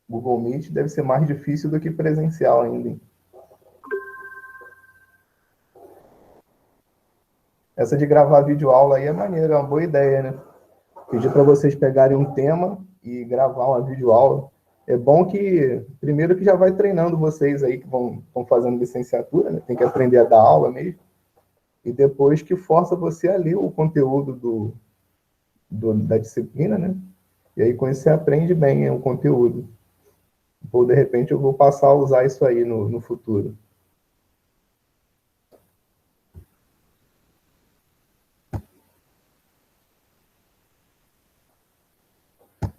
Google Meet deve ser mais difícil do que presencial ainda, hein? Essa de gravar vídeo aula aí é maneira, é uma boa ideia, né? Pedir para vocês pegarem um tema e gravar uma videoaula. É bom que, primeiro, que já vai treinando vocês aí que vão fazendo licenciatura, né? Tem que aprender a dar aula mesmo. E depois que força você a ler o conteúdo da disciplina, né? E aí com isso você aprende bem o conteúdo. Ou, de repente, eu vou passar a usar isso aí no futuro.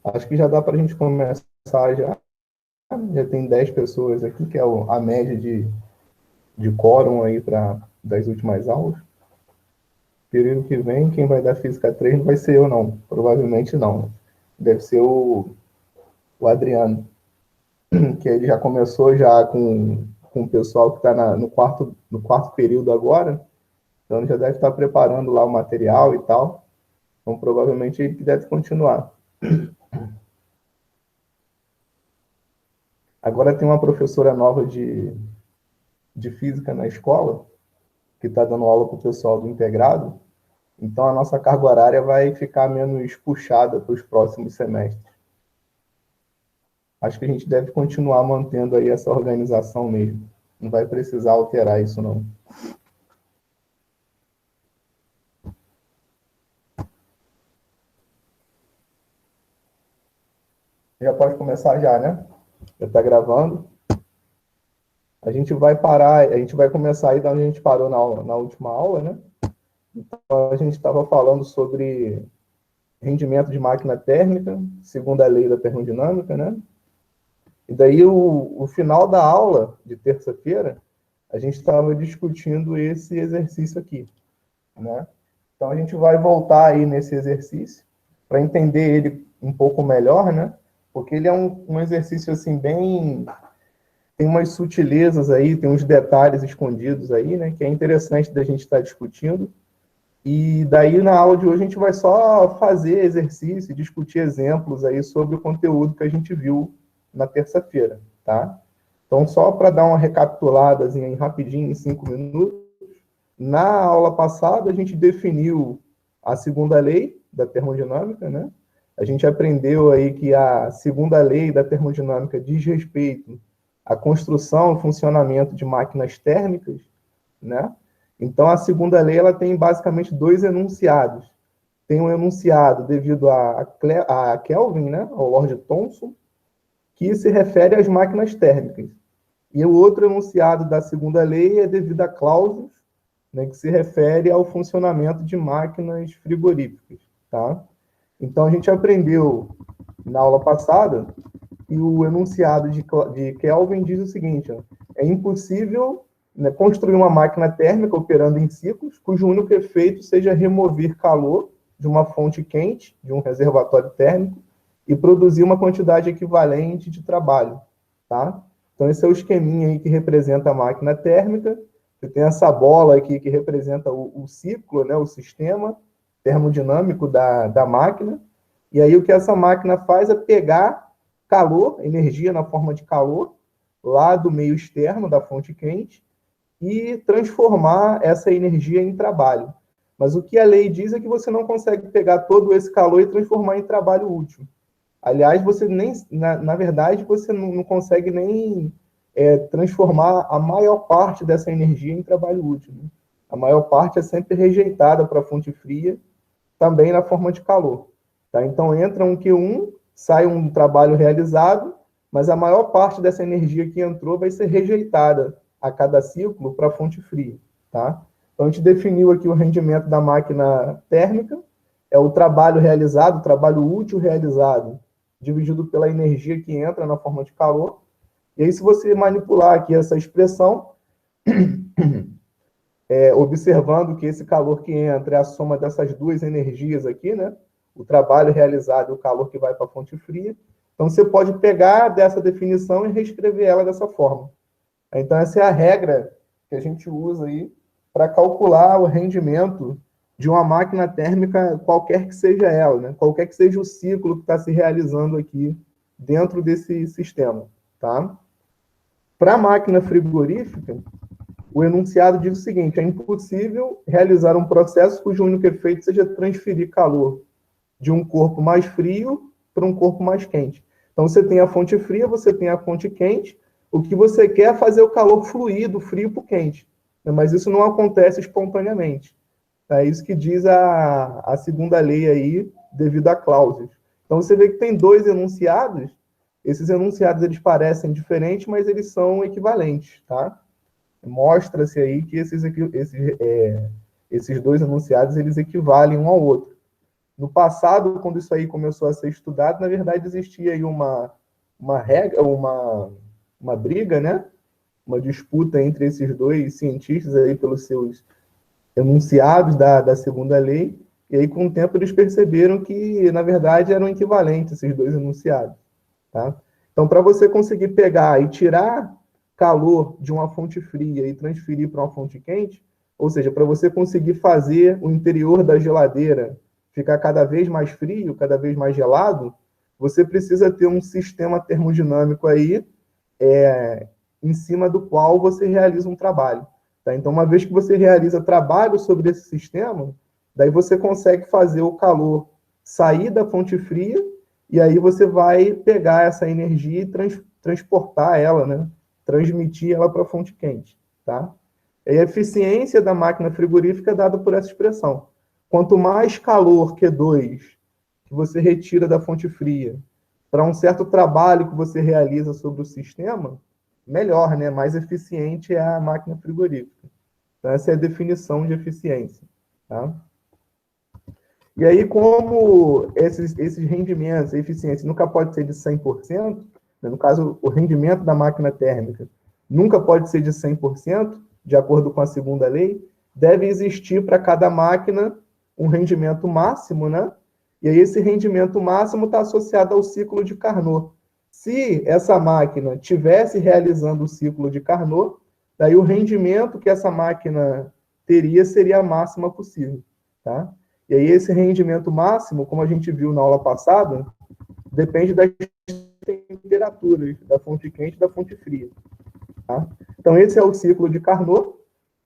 Acho que já dá para a gente começar já. Já tem 10 pessoas aqui, que é a média de quórum aí das últimas aulas. Período que vem, quem vai dar Física 3 não vai ser eu, não. Provavelmente não. Deve ser o Adriano, que ele já começou já com o pessoal que está no quarto período agora. Então, ele já deve estar preparando lá o material e tal. Então, provavelmente, ele deve continuar. Agora tem uma professora nova de física na escola, que está dando aula para o pessoal do integrado. Então, a nossa carga horária vai ficar menos puxada para os próximos semestres. Acho que a gente deve continuar mantendo aí essa organização mesmo. Não vai precisar alterar isso, não. Já pode começar já, né? Já está gravando. A gente vai parar, a gente vai começar aí da onde a gente parou na última aula, né? Então, a gente estava falando sobre rendimento de máquina térmica, segundo a lei da termodinâmica, né? E daí, o final da aula de terça-feira, a gente estava discutindo esse exercício aqui, né? Então, a gente vai voltar aí nesse exercício para entender ele um pouco melhor, né? Porque ele é um exercício, assim, bem... Tem umas sutilezas aí, tem uns detalhes escondidos aí, né? Que é interessante da gente estar discutindo. E daí, na aula de hoje, a gente vai só fazer exercício, discutir exemplos aí sobre o conteúdo que a gente viu na terça-feira, tá? Então, só para dar uma recapitulada assim, rapidinho, em 5 minutos, na aula passada, a gente definiu a segunda lei da termodinâmica, né? A gente aprendeu aí que a segunda lei da termodinâmica diz respeito à construção e funcionamento de máquinas térmicas, né? Então, a segunda lei ela tem basicamente dois enunciados. Tem um enunciado devido a Kelvin, né, ao Lord Thomson, que se refere às máquinas térmicas. E o outro enunciado da segunda lei é devido a Clausius, né, que se refere ao funcionamento de máquinas frigoríficas. Tá? Então, a gente aprendeu na aula passada que o enunciado de Kelvin diz o seguinte: ó, é impossível, né, construir uma máquina térmica operando em ciclos, cujo único efeito seja remover calor de uma fonte quente, de um reservatório térmico, e produzir uma quantidade equivalente de trabalho. Tá? Então, esse é o esqueminha aí que representa a máquina térmica. Você tem essa bola aqui que representa o ciclo, né, o sistema termodinâmico da máquina. E aí, o que essa máquina faz é pegar calor, energia na forma de calor, lá do meio externo, da fonte quente, e transformar essa energia em trabalho. Mas o que a lei diz é que você não consegue pegar todo esse calor e transformar em trabalho útil. Aliás, você nem, na verdade, você não consegue nem transformar a maior parte dessa energia em trabalho útil. Né? A maior parte é sempre rejeitada para a fonte fria, também na forma de calor. Tá? Então, entra um Q1, sai um trabalho realizado, mas a maior parte dessa energia que entrou vai ser rejeitada a cada ciclo para a fonte fria. Tá? Então, a gente definiu aqui o rendimento da máquina térmica, é o trabalho realizado, o trabalho útil realizado, dividido pela energia que entra na forma de calor. E aí, se você manipular aqui essa expressão, observando que esse calor que entra é a soma dessas duas energias aqui, né? O trabalho realizado e o calor que vai para a fonte fria. Então, você pode pegar dessa definição e reescrever ela dessa forma. Então, essa é a regra que a gente usa aí para calcular o rendimento de uma máquina térmica, qualquer que seja ela, né? Qualquer que seja o ciclo que está se realizando aqui dentro desse sistema, tá? Para a máquina frigorífica, o enunciado diz o seguinte: é impossível realizar um processo cujo único efeito seja transferir calor de um corpo mais frio para um corpo mais quente. Então, você tem a fonte fria, você tem a fonte quente, o que você quer é fazer o calor fluir do frio para o quente, né? Mas isso não acontece espontaneamente. É isso que diz a segunda lei aí, devido a Clausius. Então, você vê que tem dois enunciados, esses enunciados eles parecem diferentes, mas eles são equivalentes, tá? Mostra-se aí que esses dois enunciados eles equivalem um ao outro. No passado, quando isso aí começou a ser estudado, na verdade existia aí uma regra, uma briga, né? Uma disputa entre esses dois cientistas aí pelos seus enunciados da segunda lei, e aí com o tempo eles perceberam que, na verdade, eram equivalentes esses dois enunciados, tá? Então, para você conseguir pegar e tirar calor de uma fonte fria e transferir para uma fonte quente, ou seja, para você conseguir fazer o interior da geladeira ficar cada vez mais frio, cada vez mais gelado, você precisa ter um sistema termodinâmico aí em cima do qual você realiza um trabalho. Tá? Então, uma vez que você realiza trabalho sobre esse sistema, daí você consegue fazer o calor sair da fonte fria e aí você vai pegar essa energia e transportar ela, né? Transmitir ela para a fonte quente. Tá? E a eficiência da máquina frigorífica é dada por essa expressão. Quanto mais calor Q2 que você retira da fonte fria para um certo trabalho que você realiza sobre o sistema, melhor, né? Mais eficiente é a máquina frigorífica. Então, essa é a definição de eficiência. Tá? E aí, como esses rendimentos, a eficiência nunca pode ser de 100%, né? No caso, o rendimento da máquina térmica nunca pode ser de 100%, de acordo com a segunda lei, deve existir para cada máquina um rendimento máximo, né? E aí esse rendimento máximo está associado ao ciclo de Carnot. Se essa máquina tivesse realizando o ciclo de Carnot, daí o rendimento que essa máquina teria seria a máxima possível, tá? E aí esse rendimento máximo, como a gente viu na aula passada, depende das temperaturas da fonte quente e da fonte fria, tá? Então esse é o ciclo de Carnot,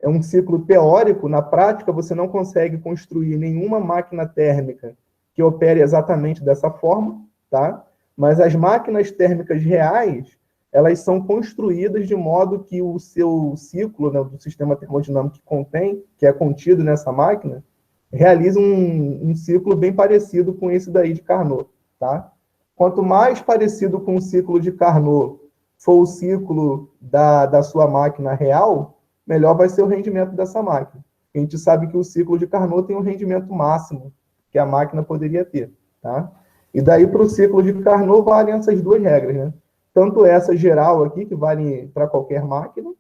é um ciclo teórico. Na prática você não consegue construir nenhuma máquina térmica que opere exatamente dessa forma, tá? Mas as máquinas térmicas reais, elas são construídas de modo que o seu ciclo, né, do sistema termodinâmico que contém, que é contido nessa máquina, realiza um ciclo bem parecido com esse daí de Carnot, tá? Quanto mais parecido com o ciclo de Carnot for o ciclo da sua máquina real, melhor vai ser o rendimento dessa máquina. A gente sabe que o ciclo de Carnot tem um rendimento máximo que a máquina poderia ter, tá? E daí para o ciclo de Carnot valem essas duas regras, né? Tanto essa geral aqui, que vale para qualquer máquina,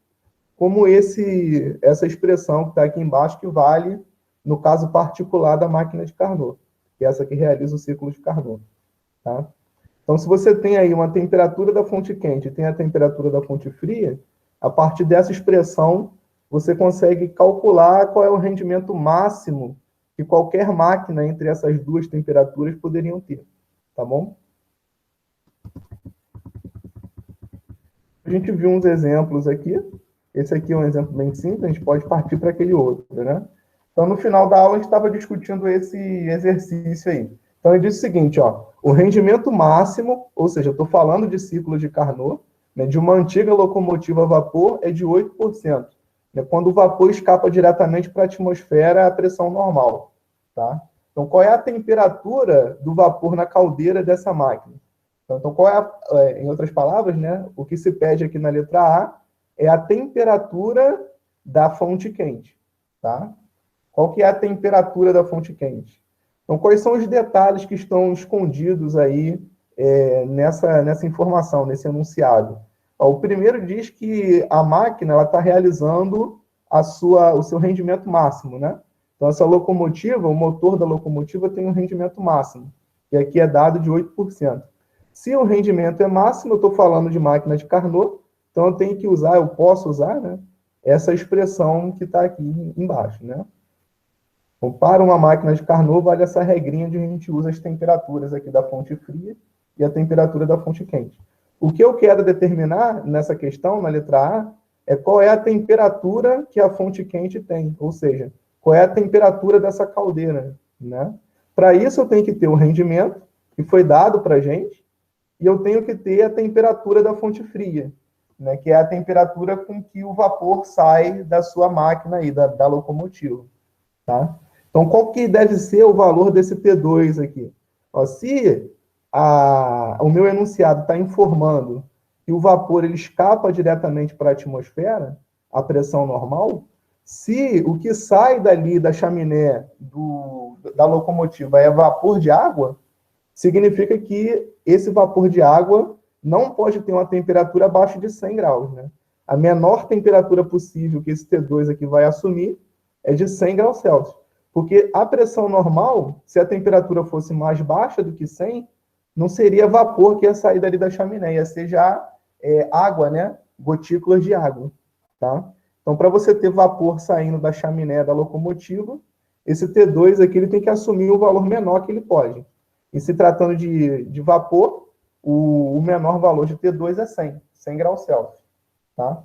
como essa expressão que está aqui embaixo, que vale no caso particular da máquina de Carnot, que é essa que realiza o ciclo de Carnot, tá? Então, se você tem aí uma temperatura da fonte quente e tem a temperatura da fonte fria, a partir dessa expressão, você consegue calcular qual é o rendimento máximo que qualquer máquina entre essas duas temperaturas poderiam ter, tá bom? A gente viu uns exemplos aqui. Esse aqui é um exemplo bem simples, a gente pode partir para aquele outro, né? Então, no final da aula, a gente estava discutindo esse exercício aí. Então, ele diz o seguinte, ó, o rendimento máximo, ou seja, eu estou falando de ciclo de Carnot, né, de uma antiga locomotiva a vapor é de 8%. Né, quando o vapor escapa diretamente para a atmosfera, a pressão normal. Tá? Então, qual é a temperatura do vapor na caldeira dessa máquina? Então, em outras palavras, né, o que se pede aqui na letra A é a temperatura da fonte quente. Tá? Qual que é a temperatura da fonte quente? Então, quais são os detalhes que estão escondidos aí nessa informação, nesse enunciado? O primeiro diz que a máquina está realizando o seu rendimento máximo, né? Então, essa locomotiva, o motor da locomotiva tem um rendimento máximo, que aqui é dado de 8%. Se o rendimento é máximo, eu estou falando de máquina de Carnot, então eu posso usar, né, essa expressão que está aqui embaixo, né? Então, para uma máquina de Carnot, vale essa regrinha de a gente usa as temperaturas aqui da fonte fria e a temperatura da fonte quente. O que eu quero determinar nessa questão, na letra A, é qual é a temperatura que a fonte quente tem, ou seja, qual é a temperatura dessa caldeira, né? Para isso, eu tenho que ter o rendimento, que foi dado para a gente, e eu tenho que ter a temperatura da fonte fria, né? Que é a temperatura com que o vapor sai da sua máquina aí, da locomotiva, tá? Então, qual que deve ser o valor desse T2 aqui? Ó, se o meu enunciado está informando que o vapor ele escapa diretamente para a atmosfera, a pressão normal, se o que sai dali da chaminé da locomotiva é vapor de água, significa que esse vapor de água não pode ter uma temperatura abaixo de 100 graus, né? A menor temperatura possível que esse T2 aqui vai assumir é de 100 graus Celsius. Porque a pressão normal, se a temperatura fosse mais baixa do que 100, não seria vapor que ia sair dali da chaminé, ia ser já água, né? Gotículas de água, tá? Então, para você ter vapor saindo da chaminé da locomotiva, esse T2 aqui ele tem que assumir o valor menor que ele pode. E se tratando de vapor, o menor valor de T2 é 100 graus Celsius, tá?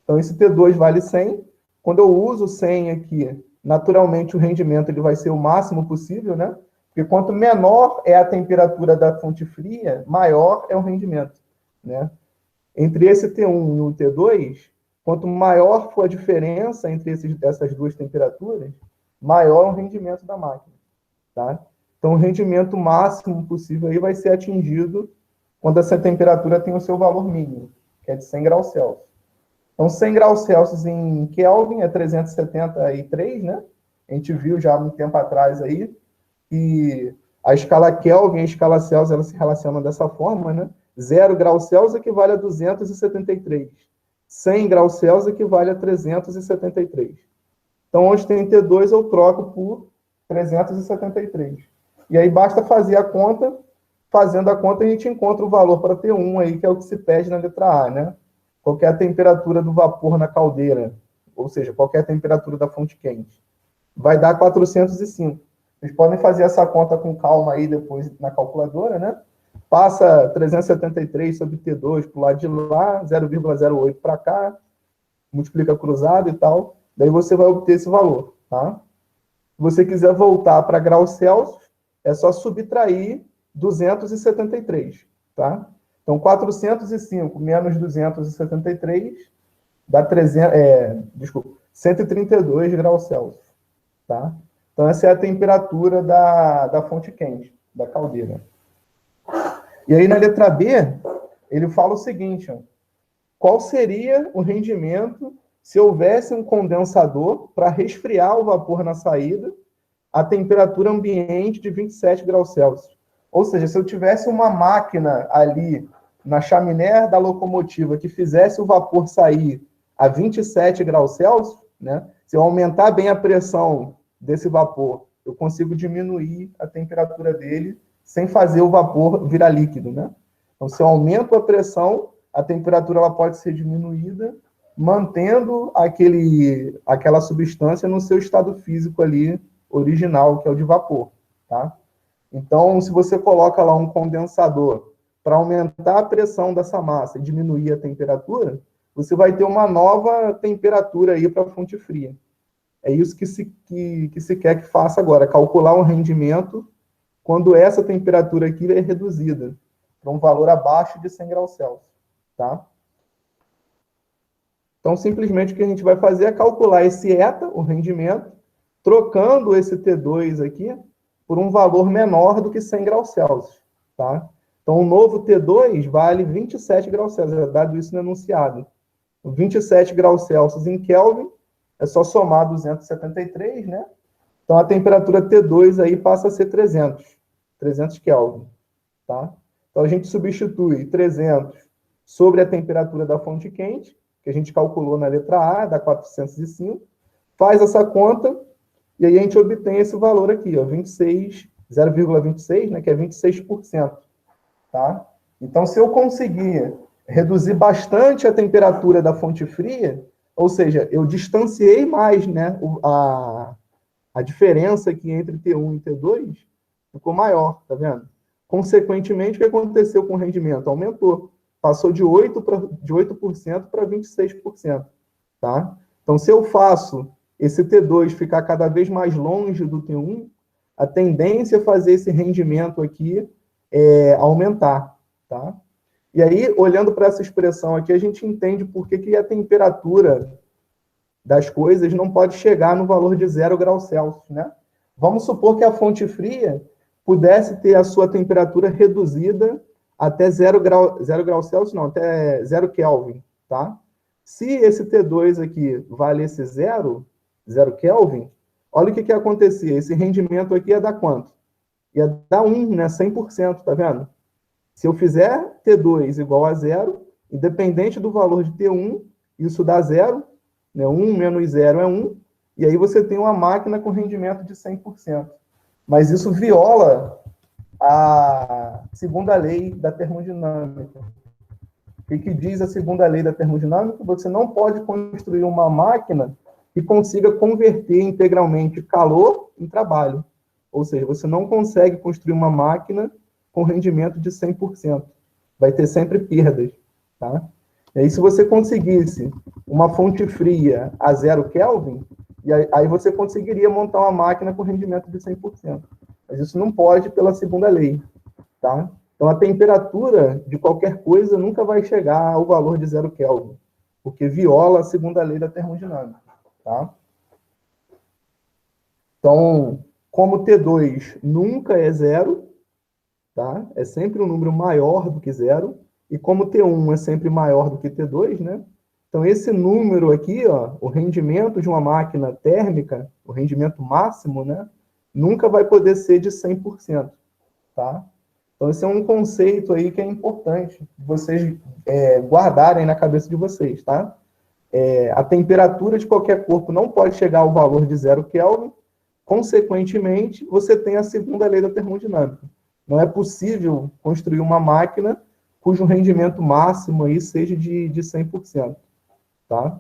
Então, esse T2 vale 100. Quando eu uso 100 aqui, naturalmente o rendimento ele vai ser o máximo possível, né? Porque quanto menor é a temperatura da fonte fria, maior é o rendimento, né? Entre esse T1 e o T2, quanto maior for a diferença entre essas duas temperaturas, maior é o rendimento da máquina, tá? Então, o rendimento máximo possível aí vai ser atingido quando essa temperatura tem o seu valor mínimo, que é de 100 graus Celsius. Então, 100 graus Celsius em Kelvin é 373, né? A gente viu já há muito tempo atrás aí que a escala Kelvin e a escala Celsius elas se relacionam dessa forma, né? 0 graus Celsius equivale a 273. 100 graus Celsius equivale a 373. Então, onde tem T2, eu troco por 373. E aí basta fazer a conta. Fazendo a conta, a gente encontra o valor para T1 aí, que é o que se pede na letra A, né? Qual é a temperatura do vapor na caldeira, ou seja, qual é a temperatura da fonte quente. Vai dar 405. Vocês podem fazer essa conta com calma aí depois na calculadora, né? Passa 373 sobre T2 para o lado de lá, 0,08 para cá, multiplica cruzado e tal, daí você vai obter esse valor, tá? Se você quiser voltar para graus Celsius, é só subtrair 273, tá? Então, 405 menos 273 dá 132 graus Celsius, tá? Então, essa é a temperatura da fonte quente, da caldeira. E aí, na letra B, ele fala o seguinte, ó, qual seria o rendimento se houvesse um condensador para resfriar o vapor na saída a temperatura ambiente de 27 graus Celsius? Ou seja, se eu tivesse uma máquina ali na chaminé da locomotiva que fizesse o vapor sair a 27 graus Celsius, né? Se eu aumentar bem a pressão desse vapor, eu consigo diminuir a temperatura dele sem fazer o vapor virar líquido, né? Então, se eu aumento a pressão, a temperatura ela pode ser diminuída, mantendo aquela substância no seu estado físico ali original, que é o de vapor, tá? Então, se você coloca lá um condensador para aumentar a pressão dessa massa e diminuir a temperatura, você vai ter uma nova temperatura aí para a fonte fria. É isso que se quer que faça agora, calcular um rendimento quando essa temperatura aqui é reduzida para um valor abaixo de 100 graus Celsius, tá? Então, simplesmente o que a gente vai fazer é calcular esse eta, o rendimento, trocando esse T2 aqui por um valor menor do que 100 graus Celsius, tá? Então, o novo T2 vale 27 graus Celsius, é dado isso no enunciado. 27 graus Celsius em Kelvin, é só somar 273, né? Então, a temperatura T2 aí passa a ser 300 Kelvin, tá? Então, a gente substitui 300 sobre a temperatura da fonte quente, que a gente calculou na letra A, dá 405, faz essa conta, e aí a gente obtém esse valor aqui, ó, 0,26, né, que é 26%, tá? Então, se eu conseguir reduzir bastante a temperatura da fonte fria, ou seja, eu distanciei mais, né, a diferença aqui entre T1 e T2 ficou maior, tá vendo? Consequentemente, o que aconteceu com o rendimento? Aumentou. Passou de 8% para 26%. Tá? Então, se eu faço esse T2 ficar cada vez mais longe do T1, a tendência é fazer esse rendimento aqui aumentar. Tá? E aí, olhando para essa expressão aqui, a gente entende por que a temperatura das coisas não pode chegar no valor de 0 graus Celsius. Né? Vamos supor que a fonte fria pudesse ter a sua temperatura reduzida até 0 graus Celsius, não, até 0 Kelvin. Tá? Se esse T2 aqui valesse 0 Kelvin, olha o que ia acontecer. Esse rendimento aqui ia dar quanto? Ia dar 1, né? 100%, tá vendo? Se eu fizer T2 igual a 0, independente do valor de T1, isso dá 0, né? 1 menos 0 é 1, e aí você tem uma máquina com rendimento de 100%. Mas isso viola a segunda lei da termodinâmica. O que diz a segunda lei da termodinâmica? Você não pode construir uma máquina que consiga converter integralmente calor em trabalho. Ou seja, você não consegue construir uma máquina com rendimento de 100%. Vai ter sempre perdas. Tá? E aí, se você conseguisse uma fonte fria a 0 Kelvin, e aí você conseguiria montar uma máquina com rendimento de 100%. Mas isso não pode pela segunda lei. Tá? Então, a temperatura de qualquer coisa nunca vai chegar ao valor de 0 Kelvin, porque viola a segunda lei da termodinâmica. Tá? Então, como T2 nunca é 0, tá? É sempre um número maior do que 0, e como T1 é sempre maior do que T2, né? Então, esse número aqui, ó, o rendimento de uma máquina térmica, o rendimento máximo, né, nunca vai poder ser de 100%. Tá? Então, esse é um conceito aí que é importante vocês guardarem na cabeça de vocês, tá? A temperatura de qualquer corpo não pode chegar ao valor de 0 Kelvin, consequentemente, você tem a segunda lei da termodinâmica. Não é possível construir uma máquina cujo rendimento máximo aí seja de 100%, tá?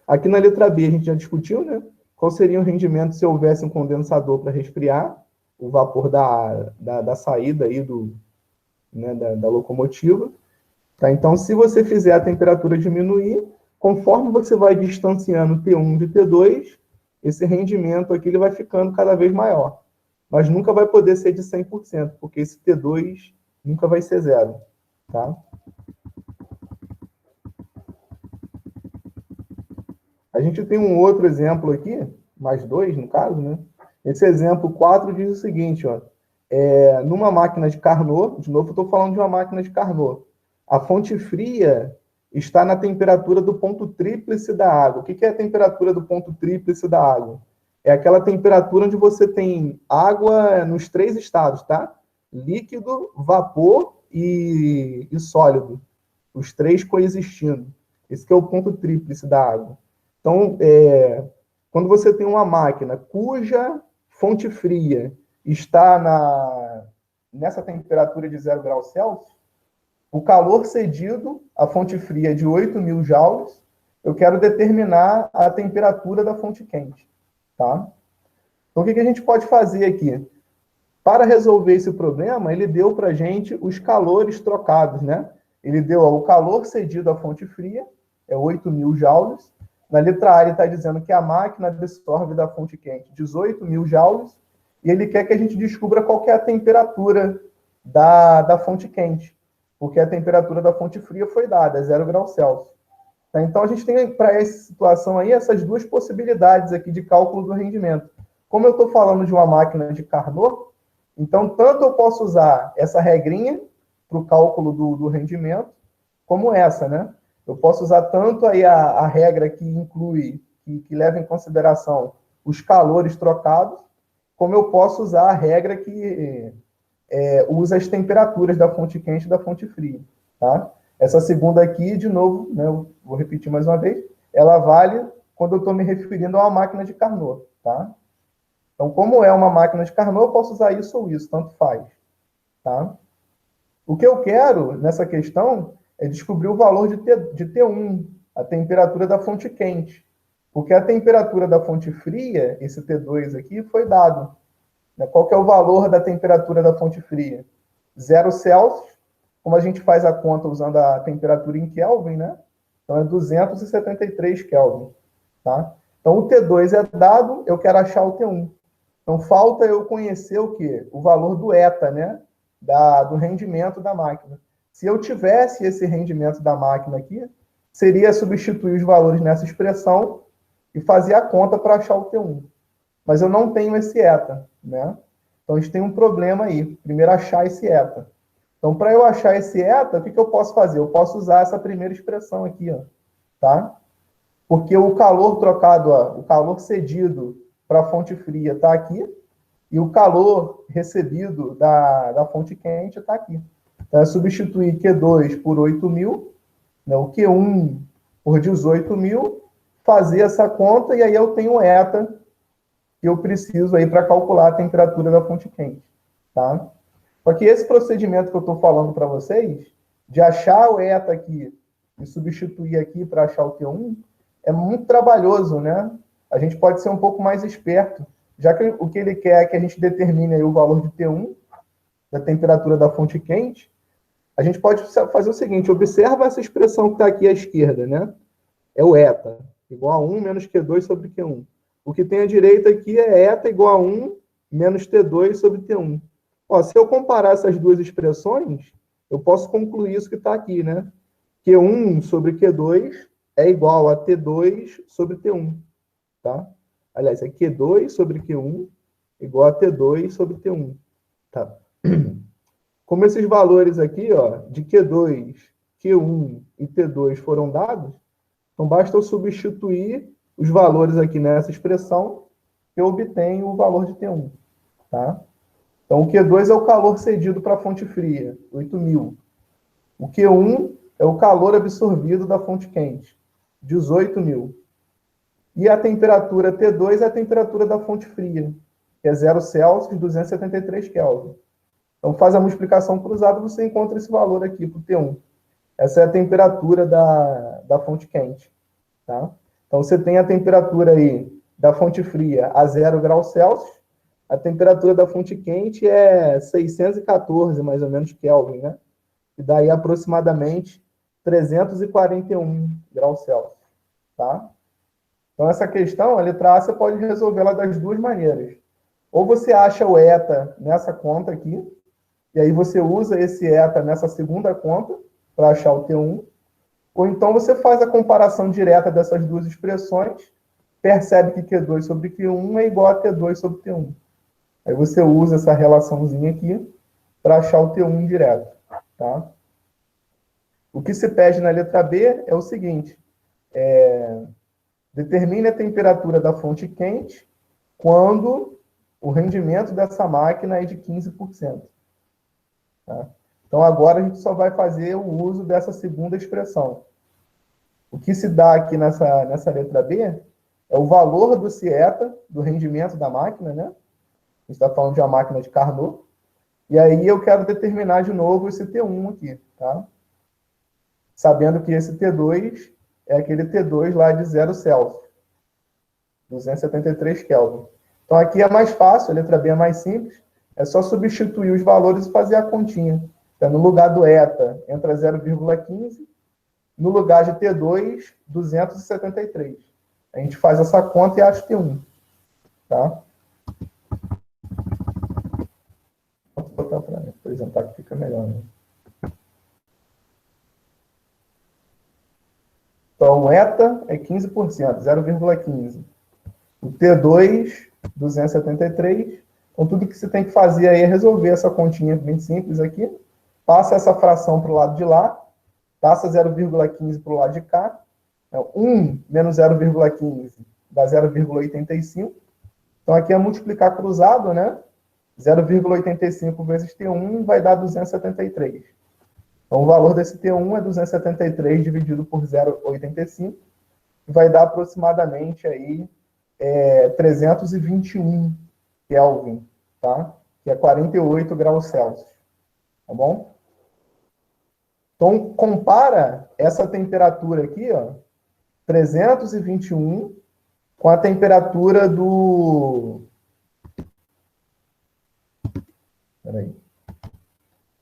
Aqui na letra B a gente já discutiu, né? Qual seria o rendimento se houvesse um condensador para resfriar o vapor da saída aí da locomotiva. Tá? Então, se você fizer a temperatura diminuir, conforme você vai distanciando T1 de T2, esse rendimento aqui ele vai ficando cada vez maior. Mas nunca vai poder ser de 100%, porque esse T2 nunca vai ser 0. Tá? A gente tem um outro exemplo aqui, mais 2 no caso, né? Esse exemplo 4 diz o seguinte, ó, numa máquina de Carnot, de novo eu estou falando de uma máquina de Carnot, a fonte fria está na temperatura do ponto tríplice da água. O que é a temperatura do ponto tríplice da água? É aquela temperatura onde você tem água nos 3 estados, tá? Líquido, vapor e sólido. Os 3 coexistindo. Esse que é o ponto tríplice da água. Então, quando você tem uma máquina cuja fonte fria está nessa temperatura de 0 graus Celsius, o calor cedido à fonte fria é de 8.000 joules, eu quero determinar a temperatura da fonte quente. Tá? Então, o que a gente pode fazer aqui? Para resolver esse problema, ele deu para a gente os calores trocados. Né? Ele deu o calor cedido à fonte fria, é 8.000 joules. Na letra A, ele está dizendo que a máquina absorve da fonte quente 18.000 joules, e ele quer que a gente descubra qual que é a temperatura da fonte quente, porque a temperatura da fonte fria foi dada, é 0 graus Celsius. Tá? Então, a gente tem, para essa situação aí, essas 2 possibilidades aqui de cálculo do rendimento. Como eu estou falando de uma máquina de Carnot, então, tanto eu posso usar essa regrinha para o cálculo do rendimento, como essa, né? Eu posso usar tanto aí a regra que inclui, que leva em consideração os calores trocados, como eu posso usar a regra que usa as temperaturas da fonte quente e da fonte fria. Tá? Essa segunda aqui, de novo, né, eu vou repetir mais uma vez, ela vale quando eu estou me referindo a uma máquina de Carnot. Tá? Então, como é uma máquina de Carnot, eu posso usar isso ou isso, tanto faz. Tá? O que eu quero nessa questão é descobrir o valor de T1, a temperatura da fonte quente. Porque a temperatura da fonte fria, esse T2 aqui, foi dado. né? Qual que é o valor da temperatura da fonte fria? 0 Celsius, como a gente faz a conta usando a temperatura em Kelvin, né? Então é 273 Kelvin, tá? Então o T2 é dado, eu quero achar o T1. Então falta eu conhecer o quê? O valor do eta, né? Do rendimento da máquina. Se eu tivesse esse rendimento da máquina aqui, seria substituir os valores nessa expressão e fazer a conta para achar o T1. Mas eu não tenho esse eta, né? Então a gente tem um problema aí. Primeiro achar esse eta. Então, para eu achar esse eta, o que eu posso fazer? Eu posso usar essa primeira expressão aqui, ó, tá? Porque o calor trocado, ó, o calor cedido para a fonte fria está aqui, e o calor recebido da fonte quente está aqui. Então, é substituir Q2 por 8.000, né, o Q1 por 18.000, fazer essa conta, e aí eu tenho o eta que eu preciso aí para calcular a temperatura da fonte quente, tá? Só que esse procedimento que eu estou falando para vocês, de achar o eta aqui e substituir aqui para achar o Q1, é muito trabalhoso, né? A gente pode ser um pouco mais esperto, já que o que ele quer é que a gente determine aí o valor de T1, da temperatura da fonte quente. A gente pode fazer o seguinte, observa essa expressão que está aqui à esquerda, né? É o eta, igual a 1 menos Q2 sobre Q1. O que tem à direita aqui é eta igual a 1 menos T2 sobre T1. Ó, se eu comparar essas duas expressões, eu posso concluir isso que está aqui, né? Q1 sobre Q2 é igual a T2 sobre T1, tá? Aliás, é Q2 sobre Q1 igual a T2 sobre T1, tá? Como esses valores aqui, ó, de Q2, Q1 e T2 foram dados, então basta eu substituir os valores aqui nessa expressão que eu obtenho o valor de T1, tá? Então, o Q2 é o calor cedido para a fonte fria, 8.000. O Q1 é o calor absorvido da fonte quente, 18.000. E a temperatura T2 é a temperatura da fonte fria, que é 0 Celsius, 273 Kelvin. Então, faz a multiplicação cruzada, você encontra esse valor aqui para o T1. Essa é a temperatura da fonte quente, tá? Então, você tem a temperatura aí da fonte fria a 0 graus Celsius, a temperatura da fonte quente é 614, mais ou menos, Kelvin, né? E daí aproximadamente 341 graus Celsius, tá? Então, essa questão, a letra A, você pode resolvê-la das duas maneiras. Ou você acha o eta nessa conta aqui, e aí você usa esse eta nessa segunda conta para achar o T1, ou então você faz a comparação direta dessas duas expressões, percebe que Q2 sobre Q1 é igual a T2 sobre T1. Aí você usa essa relaçãozinha aqui para achar o T1 direto, tá? O que se pede na letra B é o seguinte, determine a temperatura da fonte quente quando o rendimento dessa máquina é de 15%. Tá? Então, agora a gente só vai fazer o uso dessa segunda expressão. O que se dá aqui nessa letra B é o valor do cieta, do rendimento da máquina, né? A gente está falando de uma máquina de Carnot. E aí eu quero determinar de novo esse T1 aqui, tá? Sabendo que esse T2 é aquele T2 lá de 0 Celsius, 273 Kelvin. Então aqui é mais fácil, a letra B é mais simples, é só substituir os valores e fazer a continha. Então, no lugar do eta, entra 0,15, no lugar de T2, 273. A gente faz essa conta e acha T1, tá? Vou botar para apresentar que fica melhor, né? Então, o eta é 15%, 0,15. O T2, 273. Então, tudo que você tem que fazer aí é resolver essa continha bem simples aqui. Passa essa fração para o lado de lá. Passa 0,15 para o lado de cá. 1 menos 0,15 dá 0,85. Então, aqui é multiplicar cruzado, né? 0,85 vezes T1 vai dar 273. Então, o valor desse T1 é 273 dividido por 0,85, que vai dar aproximadamente aí 321 Kelvin, tá? Que é 48 graus Celsius, tá bom? Então, compara essa temperatura aqui, ó, 321, com a temperatura Peraí.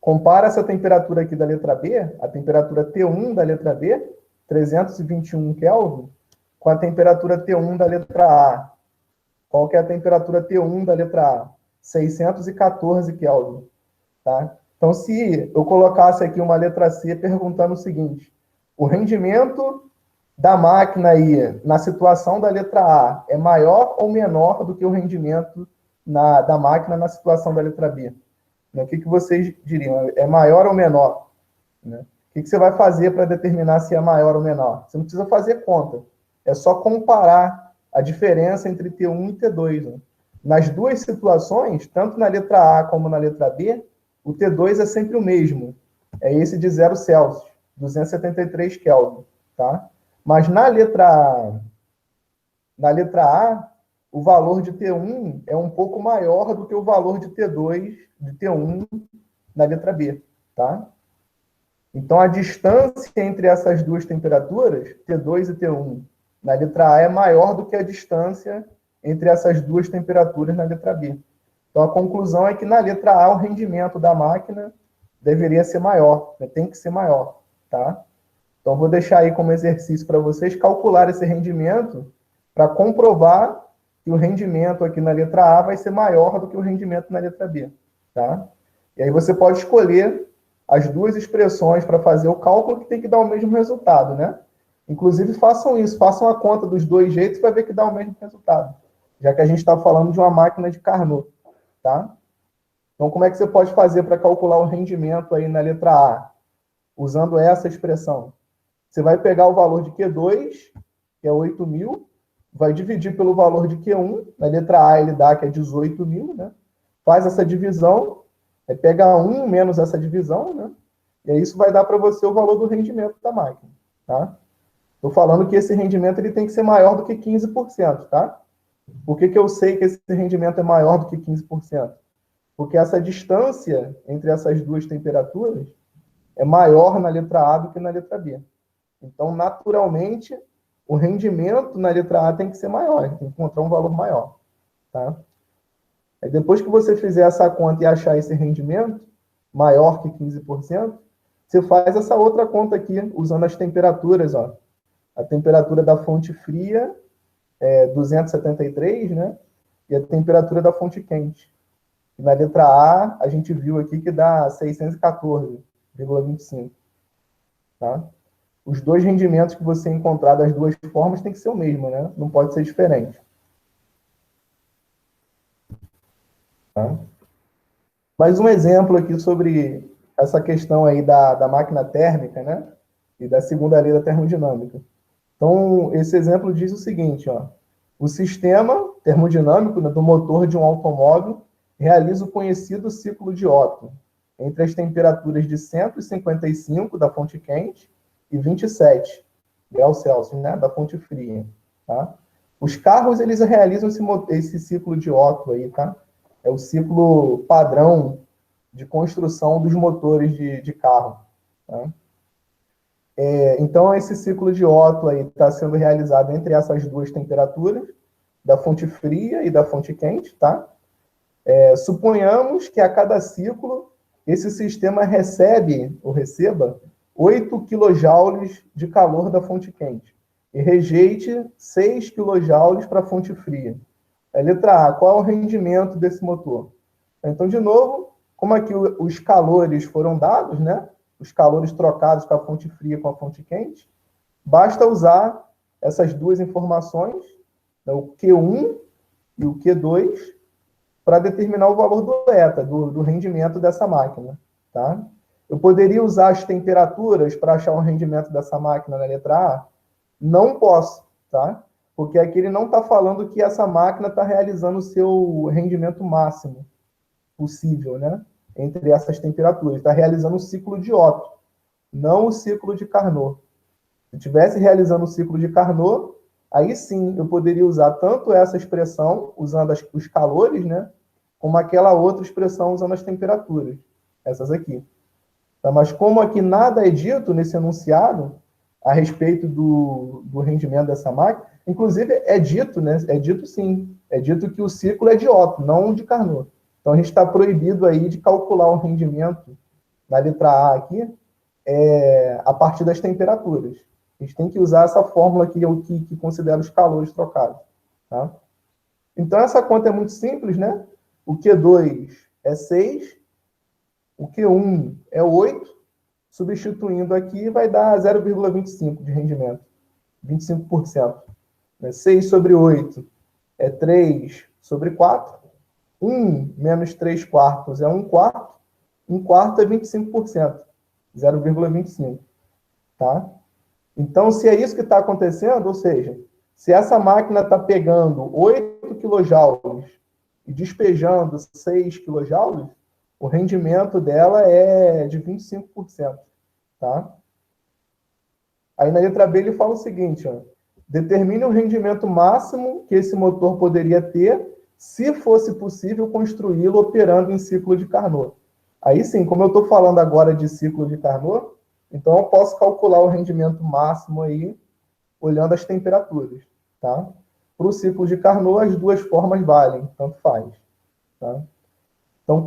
Compara essa temperatura aqui da letra B, a temperatura T1 da letra B, 321 Kelvin, com a temperatura T1 da letra A. Qual que é a temperatura T1 da letra A? 614 Kelvin. Tá? Então, se eu colocasse aqui uma letra C perguntando o seguinte, o rendimento da máquina aí, na situação da letra A, é maior ou menor do que o rendimento da máquina na situação da letra B? O que vocês diriam? É maior ou menor? Né? O que você vai fazer para determinar se é maior ou menor? Você não precisa fazer conta. É só comparar a diferença entre T1 e T2. Né? Nas duas situações, tanto na letra A como na letra B, o T2 é sempre o mesmo. É esse de 0 Celsius, 273 Kelvin. Tá? Mas na letra A, o valor de T1 é um pouco maior do que o valor de T2, de T1 na letra B, tá? Então, a distância entre essas duas temperaturas, T2 e T1, na letra A é maior do que a distância entre essas duas temperaturas na letra B. Então, a conclusão é que na letra A o rendimento da máquina deveria ser maior, né? Tem que ser maior, tá? Então, vou deixar aí como exercício para vocês calcular esse rendimento para comprovar que o rendimento aqui na letra A vai ser maior do que o rendimento na letra B, tá? E aí você pode escolher as duas expressões para fazer o cálculo que tem que dar o mesmo resultado, né? Inclusive, façam isso, façam a conta dos dois jeitos para ver que dá o mesmo resultado, já que a gente está falando de uma máquina de Carnot, tá? Então, como é que você pode fazer para calcular o rendimento aí na letra A? Usando essa expressão. Você vai pegar o valor de Q2, que é 8.000, vai dividir pelo valor de Q1, na letra A ele dá que é 18.000, né? Faz essa divisão, pega 1 menos essa divisão, né? E aí isso vai dar para você o valor do rendimento da máquina, tá? Estou falando que esse rendimento ele tem que ser maior do que 15%, tá? Por que eu sei que esse rendimento é maior do que 15%? Porque essa distância entre essas duas temperaturas é maior na letra A do que na letra B. Então, naturalmente, o rendimento na letra A tem que ser maior, tem que encontrar um valor maior, tá? Aí depois que você fizer essa conta e achar esse rendimento maior que 15%, você faz essa outra conta aqui, usando as temperaturas, ó. A temperatura da fonte fria é 273, né? E a temperatura da fonte quente. E na letra A, a gente viu aqui que dá 614,25, tá? Os dois rendimentos que você encontrar das duas formas tem que ser o mesmo, né? Não pode ser diferente. Tá? Mais um exemplo aqui sobre essa questão aí da máquina térmica, né? E da segunda lei da termodinâmica. Então, esse exemplo diz o seguinte, ó. O sistema termodinâmico, né, do motor de um automóvel realiza o conhecido ciclo de Otto entre as temperaturas de 155 da fonte quente e 27 graus Celsius, né, da fonte fria, tá? Os carros, eles realizam esse ciclo de Otto aí, tá? É o ciclo padrão de construção dos motores de carro, tá? Então, esse ciclo de Otto aí está sendo realizado entre essas duas temperaturas, da fonte fria e da fonte quente, tá? Suponhamos que a cada ciclo esse sistema receba 8 kJ de calor da fonte quente e rejeite 6 kJ para a fonte fria. Letra A, qual é o rendimento desse motor? Então, de novo, como aqui os calores foram dados, né? Os calores trocados com a fonte fria com a fonte quente, basta usar essas duas informações, né, o Q1 e o Q2, para determinar o valor do eta, do rendimento dessa máquina, tá? Eu poderia usar as temperaturas para achar o rendimento dessa máquina na letra A? Não posso, tá? Porque aqui ele não está falando que essa máquina está realizando o seu rendimento máximo possível, né? Entre essas temperaturas. Está realizando o ciclo de Otto, não o ciclo de Carnot. Se estivesse realizando o ciclo de Carnot, aí sim eu poderia usar tanto essa expressão, usando os calores, né? Como aquela outra expressão, usando as temperaturas. Essas aqui. Tá? Mas como aqui nada é dito nesse enunciado a respeito do rendimento dessa máquina, inclusive é dito, né? É dito sim. É dito que o ciclo é de Otto, não de Carnot. Então, a gente está proibido aí de calcular o rendimento na letra A aqui, a partir das temperaturas. A gente tem que usar essa fórmula aqui, que considera os calores trocados. Tá? Então, essa conta é muito simples, né? O Q2 é 6, o Q1 é 8, substituindo aqui vai dar 0,25 de rendimento, 25%. 6 sobre 8 é 3 sobre 4, 1 menos 3 quartos é 1 quarto, 1 quarto é 25%, 0,25. Tá? Então, se é isso que está acontecendo, ou seja, se essa máquina está pegando 8 kJ e despejando 6 kJ, o rendimento dela é de 25%. Tá? Aí na letra B ele fala o seguinte, ó, determine o rendimento máximo que esse motor poderia ter se fosse possível construí-lo operando em ciclo de Carnot. Aí sim, como eu estou falando agora de ciclo de Carnot, então eu posso calcular o rendimento máximo aí, olhando as temperaturas. Tá? Para o ciclo de Carnot, as duas formas valem, tanto faz. Tá? Então,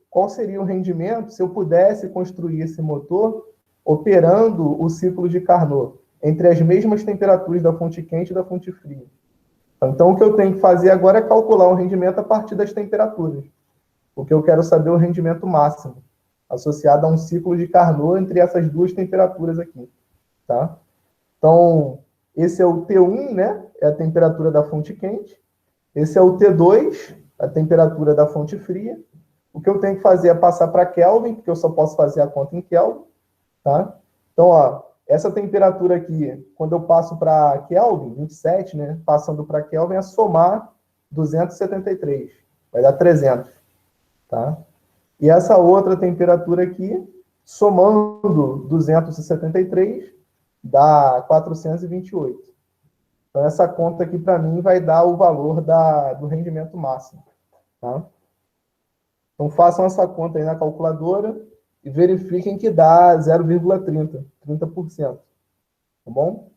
qual seria o rendimento se eu pudesse construir esse motor operando o ciclo de Carnot entre as mesmas temperaturas da fonte quente e da fonte fria? Então, o que eu tenho que fazer agora é calcular o rendimento a partir das temperaturas, porque eu quero saber o rendimento máximo associado a um ciclo de Carnot entre essas duas temperaturas aqui. Tá? Então, esse é o T1, né? É a temperatura da fonte quente. Esse é o T2, a temperatura da fonte fria. O que eu tenho que fazer é passar para Kelvin, porque eu só posso fazer a conta em Kelvin. Tá? Então, ó, essa temperatura aqui, quando eu passo para Kelvin, 27, né? Passando para Kelvin, é somar 273. Vai dar 300. Tá? E essa outra temperatura aqui, somando 273, dá 428. Então, essa conta aqui, para mim, vai dar o valor do rendimento máximo. Tá? Então, façam essa conta aí na calculadora e verifiquem que dá 0,30, 30%. Tá bom?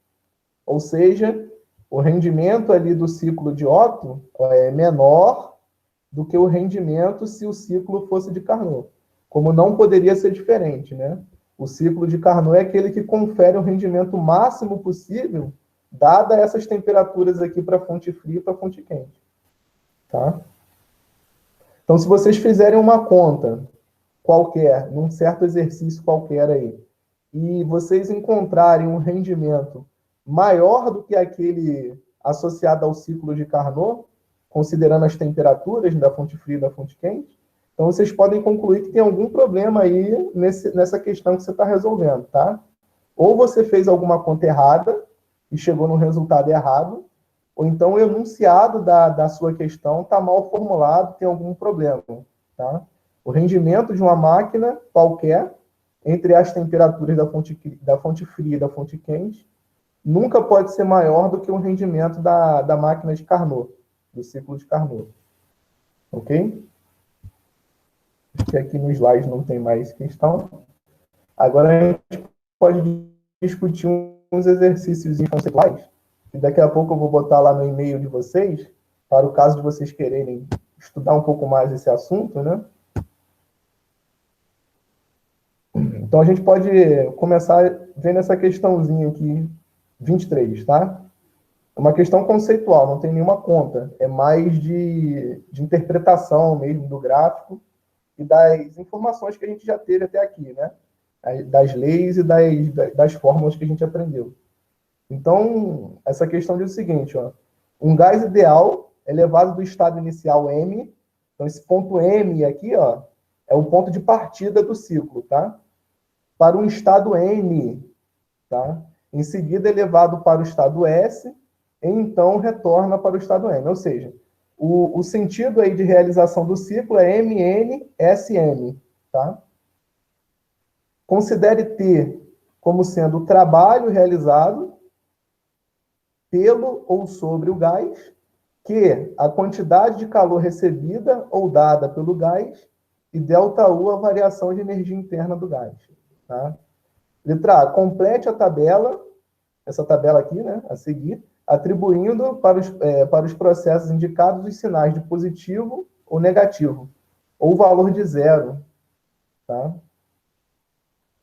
Ou seja, o rendimento ali do ciclo de Otto é menor do que o rendimento se o ciclo fosse de Carnot. Como não poderia ser diferente, né? O ciclo de Carnot é aquele que confere o rendimento máximo possível, dada essas temperaturas aqui para a fonte fria e para a fonte quente. Tá? Então, se vocês fizerem uma conta qualquer, num certo exercício qualquer aí, e vocês encontrarem um rendimento maior do que aquele associado ao ciclo de Carnot, considerando as temperaturas da fonte fria e da fonte quente, então vocês podem concluir que tem algum problema aí nessa questão que você está resolvendo, tá? Ou você fez alguma conta errada e chegou no resultado errado, ou então o enunciado da sua questão está mal formulado, tem algum problema, tá? O rendimento de uma máquina qualquer, entre as temperaturas da fonte fria e da fonte quente, nunca pode ser maior do que o rendimento da máquina de Carnot, do ciclo de Carnot. Ok? Acho que aqui no slide não tem mais questão. Agora a gente pode discutir uns exercícios conceituais, e daqui a pouco eu vou botar lá no e-mail de vocês, para o caso de vocês quererem estudar um pouco mais esse assunto, né? Então a gente pode começar vendo essa questãozinha aqui, 23, tá? É uma questão conceitual, não tem nenhuma conta. É mais de interpretação mesmo do gráfico e das informações que a gente já teve até aqui, né? Das leis e das fórmulas que a gente aprendeu. Então, essa questão diz o seguinte, ó, um gás ideal é levado do estado inicial M, então esse ponto M aqui, ó, é o ponto de partida do ciclo, tá? Para um estado N, tá? Em seguida é levado para o estado S, e então retorna para o estado M. Ou seja, o sentido aí de realização do ciclo é MN-SM, tá? Considere T como sendo o trabalho realizado pelo ou sobre o gás, que a quantidade de calor recebida ou dada pelo gás, e ΔU a variação de energia interna do gás. Tá? Letra A, complete a tabela, essa tabela aqui, né, a seguir, atribuindo para os processos indicados os sinais de positivo ou negativo, ou valor de zero, tá?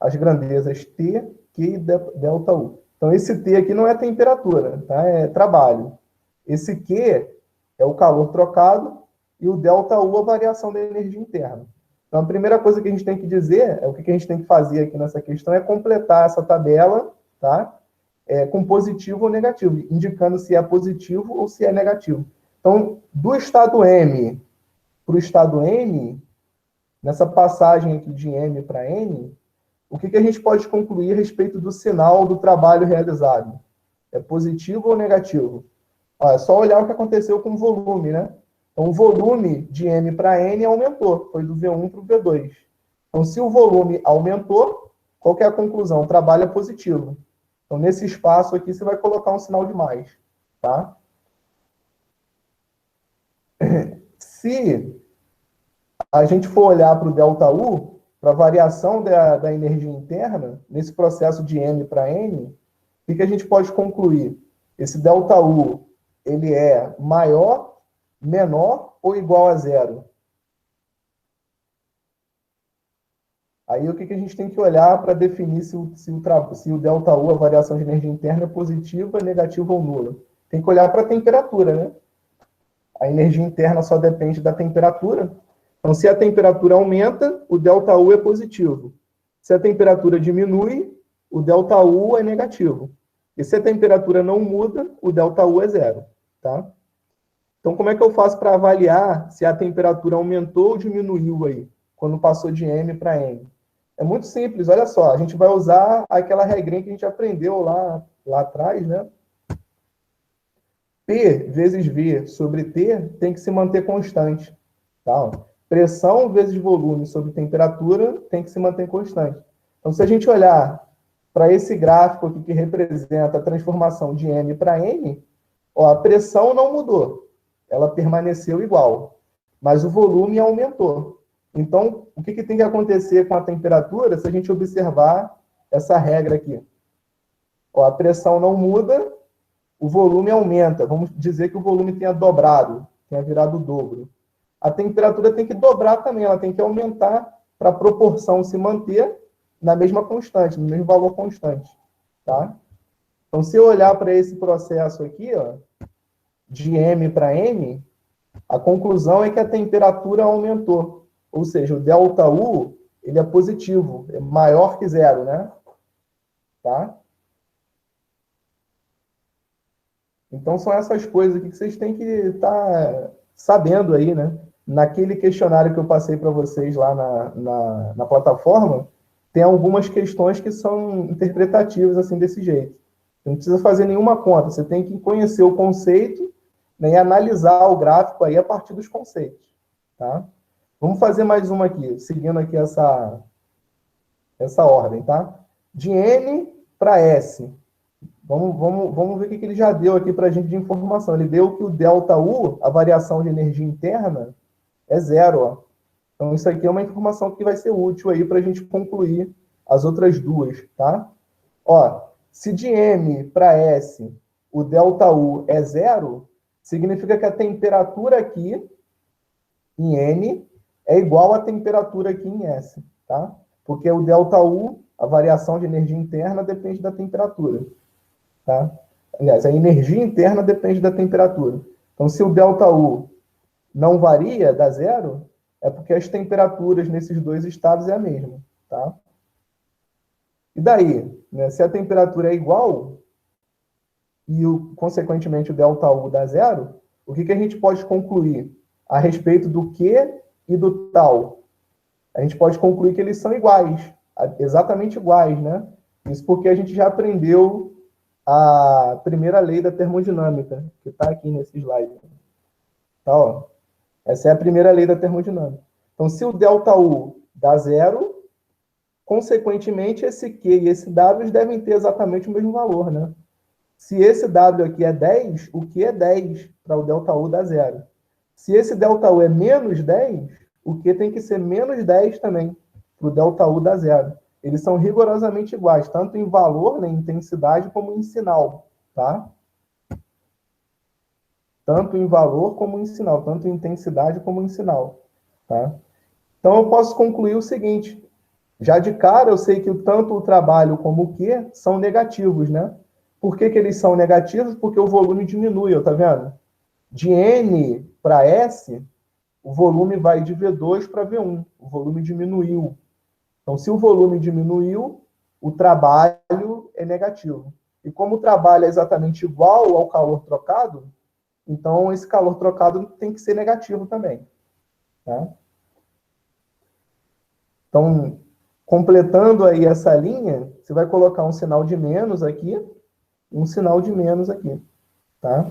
As grandezas T, Q e ΔU. Então, esse T aqui não é temperatura, tá? É trabalho. Esse Q é o calor trocado e o ΔU a variação da energia interna. Então, a primeira coisa que a gente tem que dizer, o que a gente tem que fazer aqui nessa questão é completar essa tabela, tá? Com positivo ou negativo, indicando se é positivo ou se é negativo. Então, do estado M para o estado N, nessa passagem aqui de M para N, o que a gente pode concluir a respeito do sinal do trabalho realizado? É positivo ou negativo? É só olhar o que aconteceu com o volume, né? Então, o volume de M para N aumentou, foi do V1 para o V2. Então, se o volume aumentou, qual que é a conclusão? O trabalho é positivo. Então, nesse espaço aqui, você vai colocar um sinal de mais, tá? Se a gente for olhar para o ΔU, para a variação da energia interna, nesse processo de M para N, o que a gente pode concluir? Esse ΔU, ele é maior, menor ou igual a zero? Aí o que a gente tem que olhar para definir se o ΔU, a variação de energia interna, é positiva, negativa ou nula? Tem que olhar para a temperatura, né? A energia interna só depende da temperatura. Então, se a temperatura aumenta, o ΔU é positivo. Se a temperatura diminui, o ΔU é negativo. E se a temperatura não muda, o ΔU é zero, tá? Então, como é que eu faço para avaliar se a temperatura aumentou ou diminuiu aí, quando passou de M para N? É muito simples, olha só, a gente vai usar aquela regrinha que a gente aprendeu lá atrás, né? P vezes V sobre T tem que se manter constante, tá? Pressão vezes volume sobre temperatura tem que se manter constante. Então, se a gente olhar para esse gráfico aqui que representa a transformação de M para N, ó, a pressão não mudou, ela permaneceu igual, mas o volume aumentou. Então, o que tem que acontecer com a temperatura se a gente observar essa regra aqui? Ó, a pressão não muda, o volume aumenta. Vamos dizer que o volume tenha dobrado, tenha virado o dobro. A temperatura tem que dobrar também, ela tem que aumentar para a proporção se manter na mesma constante, no mesmo valor constante, tá? Então, se eu olhar para esse processo aqui, ó, de M para N, a conclusão é que a temperatura aumentou. Ou seja, o ΔU, ele é positivo, é maior que zero, né? Tá? Então, são essas coisas aqui que vocês têm que estar sabendo aí, né? Naquele questionário que eu passei para vocês lá na plataforma, tem algumas questões que são interpretativas, assim, desse jeito. Você não precisa fazer nenhuma conta, você tem que conhecer o conceito, né, e analisar o gráfico aí a partir dos conceitos, tá? Vamos fazer mais uma aqui, seguindo aqui essa ordem, tá? De N para S. Vamos ver o que ele já deu aqui para a gente de informação. Ele deu que o ΔU, a variação de energia interna, é zero. Ó. Então, isso aqui é uma informação que vai ser útil aí para a gente concluir as outras duas, tá? Ó, se de M para S o ΔU é zero, significa que a temperatura aqui em N é igual à temperatura aqui em S, tá? Porque o ΔU, a variação de energia interna, depende da temperatura. Tá? Aliás, a energia interna depende da temperatura. Então, se o ΔU não varia, dá zero, é porque as temperaturas nesses dois estados é a mesma. Tá? E daí? Né, se a temperatura é igual, e, consequentemente, o ΔU dá zero, o que a gente pode concluir a respeito do Q e do tal? A gente pode concluir que eles são iguais, exatamente iguais, né? Isso porque a gente já aprendeu a primeira lei da termodinâmica, que está aqui nesse slide. Tá, ó. Essa é a primeira lei da termodinâmica. Então, se o ΔU dá zero, consequentemente, esse Q e esse W devem ter exatamente o mesmo valor, né? Se esse W aqui é 10, o Q é 10 para o ΔU dar zero. Se esse ΔU é menos 10, o Q tem que ser menos 10 também, para o ΔU dar zero. Eles são rigorosamente iguais, tanto em valor, né, em intensidade, como em sinal, tá? tanto em valor como em sinal, tanto em intensidade como em sinal, tá? Então, eu posso concluir o seguinte, já de cara eu sei que tanto o trabalho como o Q são negativos, né? Por que eles são negativos? Porque o volume diminui, tá vendo? De N para S, o volume vai de V2 para V1, o volume diminuiu. Então, se o volume diminuiu, o trabalho é negativo. E como o trabalho é exatamente igual ao calor trocado, então esse calor trocado tem que ser negativo também. Tá? Então, completando aí essa linha, você vai colocar um sinal de menos aqui, um sinal de menos aqui. Tá?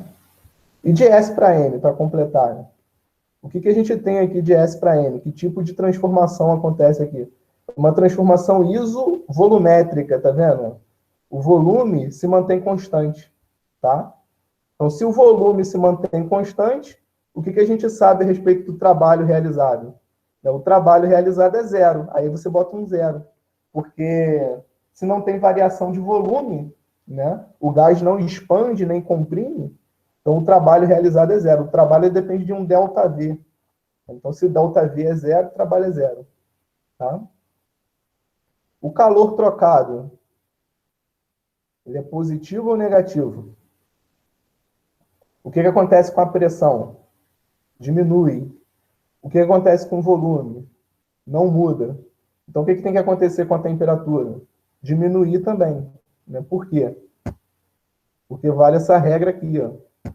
E de S para N, para completar. Né? O que a gente tem aqui de S para N? Que tipo de transformação acontece aqui? Uma transformação isovolumétrica, tá vendo? O volume se mantém constante, tá? Então, se o volume se mantém constante, o que a gente sabe a respeito do trabalho realizado? O trabalho realizado é zero, aí você bota um zero, porque se não tem variação de volume, né, o gás não expande nem comprime, então o trabalho realizado é zero. O trabalho depende de um ΔV. Então, se o ΔV é zero, o trabalho é zero. Tá? O calor trocado, ele é positivo ou negativo? O que acontece com a pressão? Diminui. O que acontece com o volume? Não muda. Então, o que tem que acontecer com a temperatura? Diminuir também. Né? Por quê? Porque vale essa regra aqui. Ó.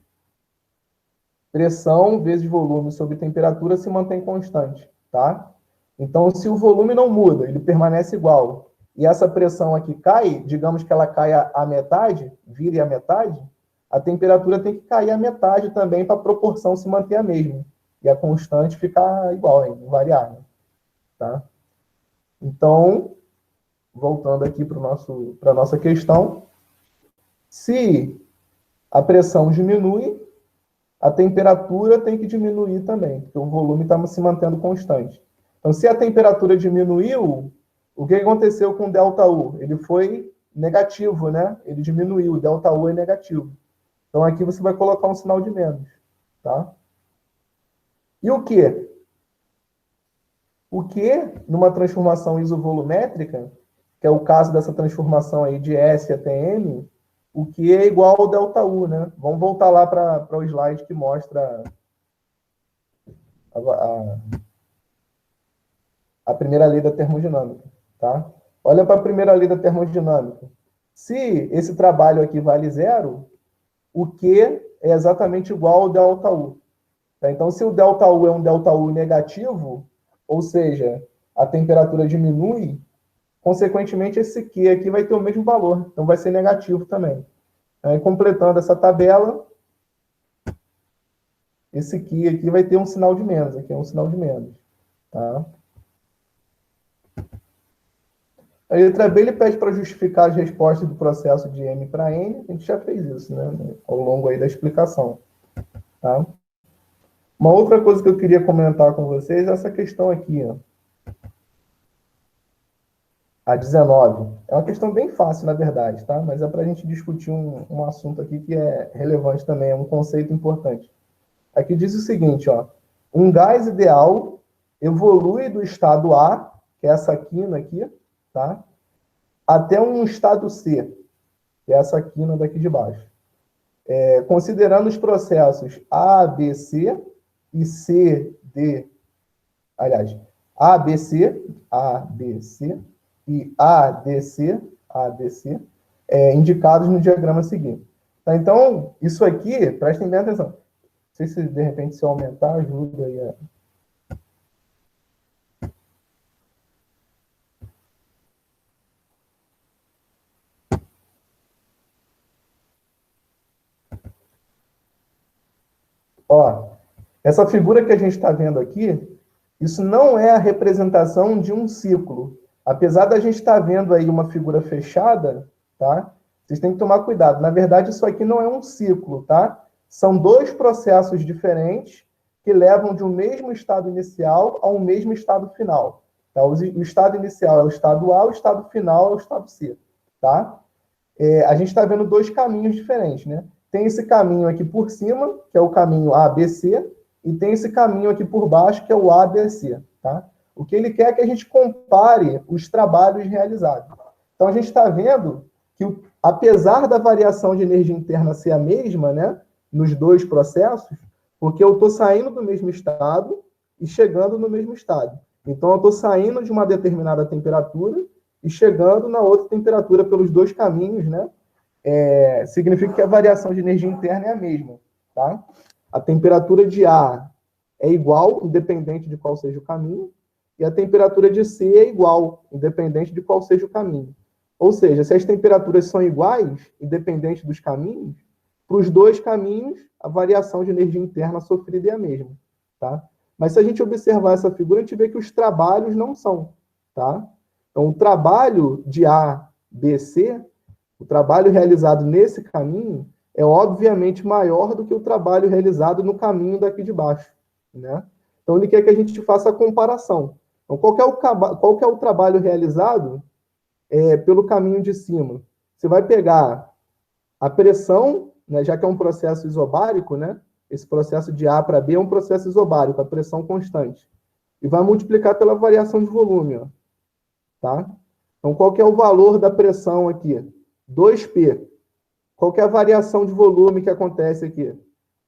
Pressão vezes volume sobre temperatura se mantém constante. Tá? Então, se o volume não muda, ele permanece igual, e essa pressão aqui cai, digamos que ela caia a metade, vire a metade, a temperatura tem que cair a metade também para a proporção se manter a mesma. E a constante ficar igual, não variar. Né? Tá? Então, voltando aqui para a nossa questão, se a pressão diminui, a temperatura tem que diminuir também, porque o volume está se mantendo constante. Então, se a temperatura diminuiu, o que aconteceu com o ΔU? Ele foi negativo, né? Ele diminuiu, o ΔU é negativo. Então, aqui você vai colocar um sinal de menos, tá? E o Q? O Q, numa transformação isovolumétrica, que é o caso dessa transformação aí de S até M, o Q é igual ao ΔU, né? Vamos voltar lá para o slide que mostra a primeira lei da termodinâmica, tá? Olha para a primeira lei da termodinâmica. Se esse trabalho aqui vale zero, o Q é exatamente igual ao ΔU. Tá? Então, se o ΔU é um ΔU negativo, ou seja, a temperatura diminui, consequentemente, esse Q aqui vai ter o mesmo valor, então vai ser negativo também. Aí, completando essa tabela, esse Q aqui vai ter um sinal de menos, aqui é um sinal de menos. Tá? A letra B ele pede para justificar as respostas do processo de M para N. A gente já fez isso, né? Ao longo aí da explicação. Tá? Uma outra coisa que eu queria comentar com vocês é essa questão aqui, ó. A 19. É uma questão bem fácil, na verdade, tá? Mas é para a gente discutir um assunto aqui que é relevante também, é um conceito importante. Aqui diz o seguinte, ó. Um gás ideal evolui do estado A, que é essa quina aqui, tá? Até um estado C, que é essa quina daqui de baixo. Considerando os processos A, B, C e C, D, aliás, A, B, C, A, B, C e A, D, C, A, D, C, indicados no diagrama seguinte. Tá, então, isso aqui, prestem bem atenção. Não sei se, de repente, se eu aumentar, ajuda aí a... Ó, essa figura que a gente está vendo aqui, isso não é a representação de um ciclo. Apesar da gente estar vendo aí uma figura fechada, tá? Vocês têm que tomar cuidado. Na verdade, isso aqui não é um ciclo, tá? São dois processos diferentes que levam de um mesmo estado inicial a um mesmo estado final. Tá? O estado inicial é o estado A, o estado final é o estado C, tá? A gente está vendo dois caminhos diferentes, né? tem esse caminho aqui por cima, que é o caminho ABC, e tem esse caminho aqui por baixo, que é o ABC, tá? O que ele quer é que a gente compare os trabalhos realizados. Então, a gente está vendo que, apesar da variação de energia interna ser a mesma, né, nos dois processos, porque eu estou saindo do mesmo estado e chegando no mesmo estado. Então, eu estou saindo de uma determinada temperatura e chegando na outra temperatura pelos dois caminhos, né? Significa que a variação de energia interna é a mesma, tá? A temperatura de A é igual, independente de qual seja o caminho, e a temperatura de C é igual, independente de qual seja o caminho. Ou seja, se as temperaturas são iguais, independente dos caminhos, para os dois caminhos, a variação de energia interna sofrida é a mesma, tá? Mas se a gente observar essa figura, a gente vê que os trabalhos não são, tá? Então, o trabalho de A, B, C, o trabalho realizado nesse caminho é obviamente maior do que o trabalho realizado no caminho daqui de baixo, né? Então, ele quer que a gente faça a comparação. Então, qual que é o trabalho realizado pelo caminho de cima? Você vai pegar a pressão, né, já que é um processo isobárico, né? Esse processo de A para B é um processo isobárico, a pressão constante. E vai multiplicar pela variação de volume, ó, tá? Então, qual que é o valor da pressão aqui? 2P. Qual que é a variação de volume que acontece aqui?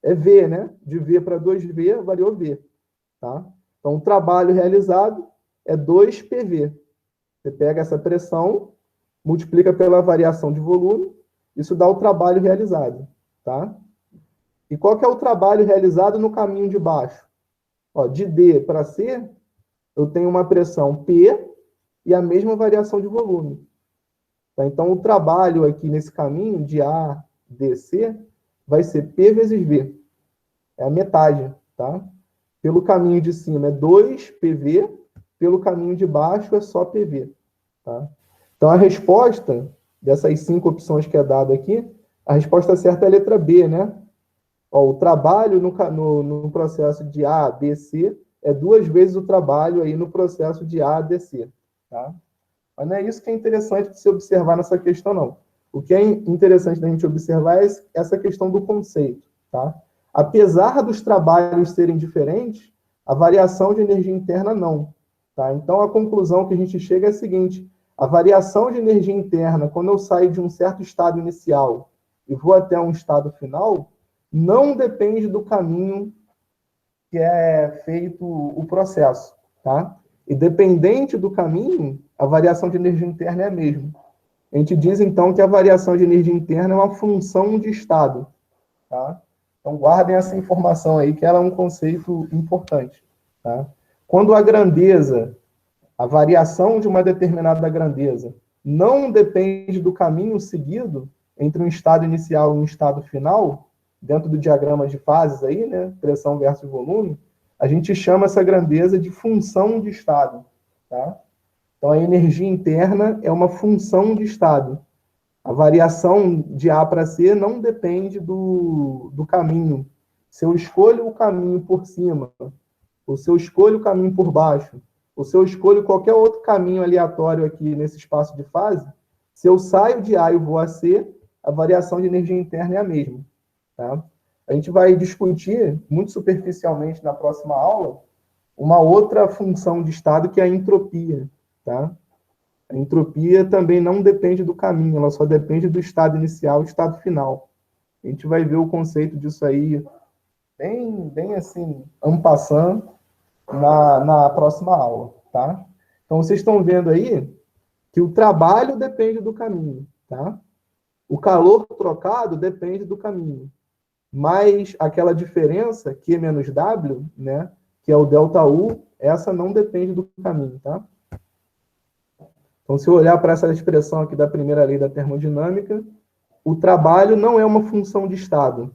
É V, né? De V para 2V, variou V, tá? Então, o trabalho realizado é 2PV. Você pega essa pressão, multiplica pela variação de volume, isso dá o trabalho realizado, tá? E qual que é o trabalho realizado no caminho de baixo? Ó, de D para C, eu tenho uma pressão P e a mesma variação de volume. Tá? Então, o trabalho aqui nesse caminho de A, D, C, vai ser P vezes V. É a metade, tá? Pelo caminho de cima é 2PV, pelo caminho de baixo é só PV, tá? Então, a resposta dessas 5 opções que é dada aqui, a resposta certa é a letra B, né? Ó, o trabalho no processo de A, B, C é 2 vezes o trabalho aí no processo de A, D, C, tá? Mas não é isso que é interessante de se observar nessa questão, não. O que é interessante da gente observar é essa questão do conceito, tá? Apesar dos trabalhos serem diferentes, a variação de energia interna não, tá? Então, a conclusão que a gente chega é a seguinte: a variação de energia interna, quando eu saio de um certo estado inicial e vou até um estado final, não depende do caminho que é feito o processo, tá? Independente do caminho, a variação de energia interna é a mesma. A gente diz, então, que a variação de energia interna é uma função de estado, tá? Então, guardem essa informação aí, que ela é um conceito importante, tá? Quando a grandeza, a variação de uma determinada grandeza, não depende do caminho seguido entre um estado inicial e um estado final, dentro do diagrama de fases aí, né, pressão versus volume, a gente chama essa grandeza de função de estado, tá? Então, a energia interna é uma função de estado. A variação de A para C não depende do caminho. Se eu escolho o caminho por cima, ou se eu escolho o caminho por baixo, ou se eu escolho qualquer outro caminho aleatório aqui nesse espaço de fase, se eu saio de A e vou a C, a variação de energia interna é a mesma, tá? A gente vai discutir, muito superficialmente na próxima aula, uma outra função de estado que é a entropia, tá? A entropia também não depende do caminho, ela só depende do estado inicial e estado final. A gente vai ver o conceito disso aí bem assim, en passant, na próxima aula, tá? Então, vocês estão vendo aí que o trabalho depende do caminho, tá? O calor trocado depende do caminho. Mas aquela diferença, Q menos W, né, que é o ΔU, essa não depende do caminho, tá? Então, se eu olhar para essa expressão aqui da primeira lei da termodinâmica, o trabalho não é uma função de estado,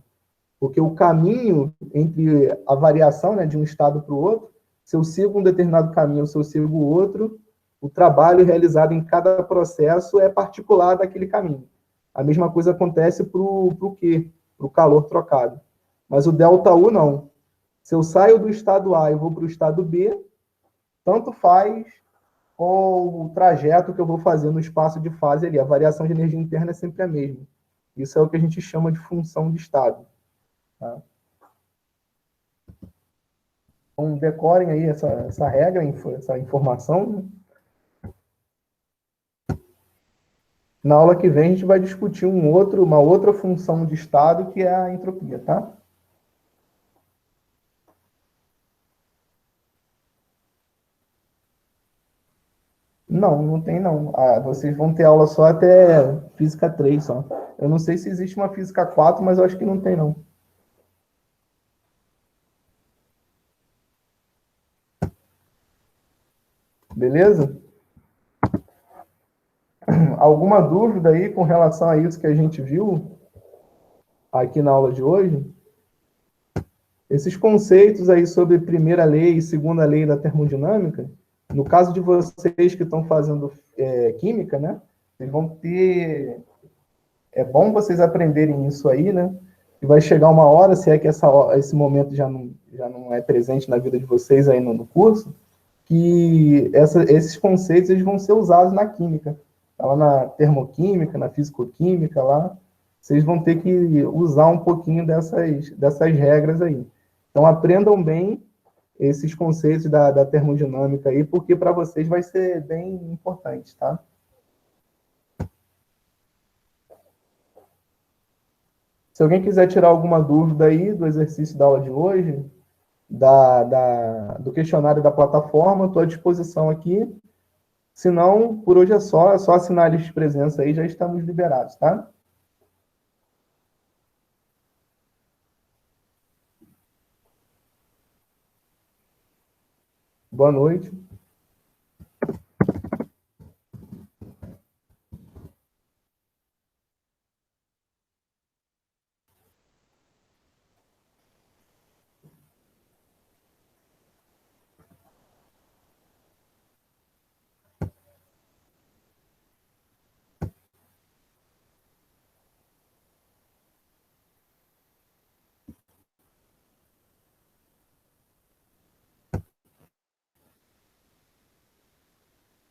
porque o caminho entre a variação, né, de um estado para o outro, se eu sigo um determinado caminho ou se eu sigo o outro, o trabalho realizado em cada processo é particular daquele caminho. A mesma coisa acontece para o Q, para o calor trocado. Mas o ΔU não. Se eu saio do estado A e vou para o estado B, tanto faz com o trajeto que eu vou fazer no espaço de fase ali. A variação de energia interna é sempre a mesma. Isso é o que a gente chama de função de estado. Tá? Então, decorem aí essa regra, essa informação. Na aula que vem, a gente vai discutir uma outra função de estado, que é a entropia, tá? Não, não tem não. Ah, vocês vão ter aula só até física 3 só. Eu não sei se existe uma física 4, mas eu acho que não tem não. Beleza? Alguma dúvida aí com relação a isso que a gente viu aqui na aula de hoje? Esses conceitos aí sobre primeira lei e segunda lei da termodinâmica, no caso de vocês que estão fazendo química, né? Vocês vão ter. É bom vocês aprenderem isso aí, né? E vai chegar uma hora, se é que esse momento já não é presente na vida de vocês aí no curso, que esses conceitos eles vão ser usados na química. Tá lá na termoquímica, na fisicoquímica, lá, vocês vão ter que usar um pouquinho dessas regras aí. Então, aprendam bem esses conceitos da termodinâmica aí, porque para vocês vai ser bem importante, tá? Se alguém quiser tirar alguma dúvida aí do exercício da aula de hoje, do questionário da plataforma, estou à disposição aqui. Se não, por hoje é só assinar a lista de presença aí, já estamos liberados, tá? Boa noite.